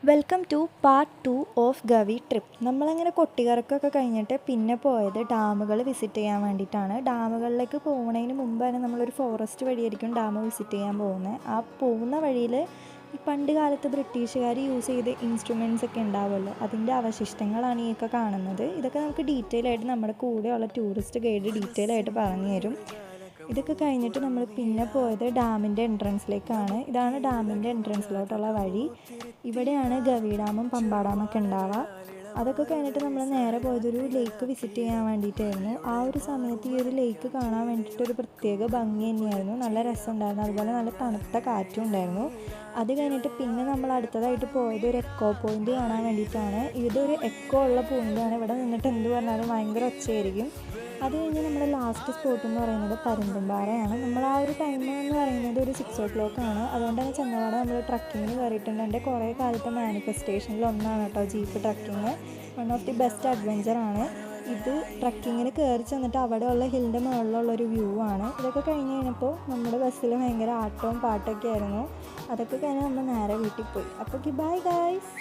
Welcome to part 2 of Gavi trip. നമ്മളങ്ങനെ കൊട്ടിക്കറക്കൊക്കെ കഴിഞ്ഞിട്ട് പിന്നെ പോയത് ഡാമുകൾ വിസിറ്റ് ചെയ്യാൻ വേണ്ടിയിട്ടാണ്. ഡാമുകളിലേക്ക് പോകുന്നതിന് മുമ്പ് തന്നെ നമ്മളൊരു ഫോറസ്റ്റ് വഴിയായിരിക്കും ഡാം വിസിറ്റ് ചെയ്യാൻ പോകുന്നത്. ആ പോകുന്ന വഴിയിൽ ഈ പണ്ട് കാലത്ത് ബ്രിട്ടീഷുകാർ യൂസ് ചെയ്ത ഇൻസ്ട്രുമെൻറ്റ്സ് ഒക്കെ ഉണ്ടാവുമല്ലോ, അതിൻ്റെ അവശിഷ്ടങ്ങളാണ് ഈ ഒക്കെ കാണുന്നത്. ഇതൊക്കെ നമുക്ക് ഡീറ്റെയിൽ ആയിട്ട് നമ്മുടെ കൂടെയുള്ള ടൂറിസ്റ്റ് ഗൈഡ് ഡീറ്റെയിൽ ആയിട്ട് പറഞ്ഞു തരും. ഇതൊക്കെ കഴിഞ്ഞിട്ട് നമ്മൾ പിന്നെ പോയത് ഡാമിൻ്റെ എൻട്രൻസിലേക്കാണ്. ഇതാണ് ഡാമിൻ്റെ എൻട്രൻസിലോട്ടുള്ള വഴി. ഇവിടെയാണ് ഗവി ഡാമും പമ്പ ഡാമൊക്കെ ഉണ്ടാവുക. അതൊക്കെ കഴിഞ്ഞിട്ട് നമ്മൾ നേരെ പോയതൊരു ലേക്ക് വിസിറ്റ് ചെയ്യാൻ വേണ്ടിയിട്ടായിരുന്നു. ആ ഒരു സമയത്ത് ഈ ഒരു ലേക്ക് കാണാൻ വേണ്ടിയിട്ട് ഒരു പ്രത്യേക ഭംഗി തന്നെയായിരുന്നു. നല്ല രസമുണ്ടായിരുന്നു, അതുപോലെ നല്ല തണുത്ത കാറ്റും ഉണ്ടായിരുന്നു. അത് കഴിഞ്ഞിട്ട് പിന്നെ നമ്മൾ അടുത്തതായിട്ട് പോയത് ഒരു എക്കോ പോയിൻ്റ് കാണാൻ വേണ്ടിയിട്ടാണ്. ഇതൊരു എക്കോ ഉള്ള പോയിൻ്റാണ്. ഇവിടെ നിന്നിട്ട് എന്ത് പറഞ്ഞാലും ഭയങ്കര ഒച്ചയായിരിക്കും. അത് കഴിഞ്ഞ് നമ്മുടെ ലാസ്റ്റ് സ്പോട്ട് എന്ന് പറയുന്നത് പരുന്തുംപാറയാണ്. നമ്മൾ ആ ഒരു ടൈം എന്ന് പറയുന്നത് ഒരു 6 o'clock ആണ്. അതുകൊണ്ട് തന്നെ ചെന്നപാടെ നമ്മൾ ട്രക്കിങ്ങിന് കയറിയിട്ടുണ്ട്. എൻ്റെ കുറേ കാലത്തെ മാനിഫെസ്റ്റേഷനിൽ ഒന്നാണ് കേട്ടോ jeep trekking. One of the best അഡ്വഞ്ചറാണ് ഇത്. ട്രക്കിങ്ങിന് കയറി ചെന്നിട്ട് അവിടെയുള്ള ഹില്ലിൻ്റെ മുകളിലുള്ളൊരു വ്യൂ ആണ്. ഇതൊക്കെ കഴിഞ്ഞ് കഴിഞ്ഞപ്പോൾ നമ്മുടെ ബസ്സിൽ ഭയങ്കര ആട്ടവും പാട്ടൊക്കെ ആയിരുന്നു. അതൊക്കെ കഴിഞ്ഞ് നമ്മൾ നേരെ വീട്ടിൽ പോയി. അപ്പോൾ ബൈ ഗൈസ്.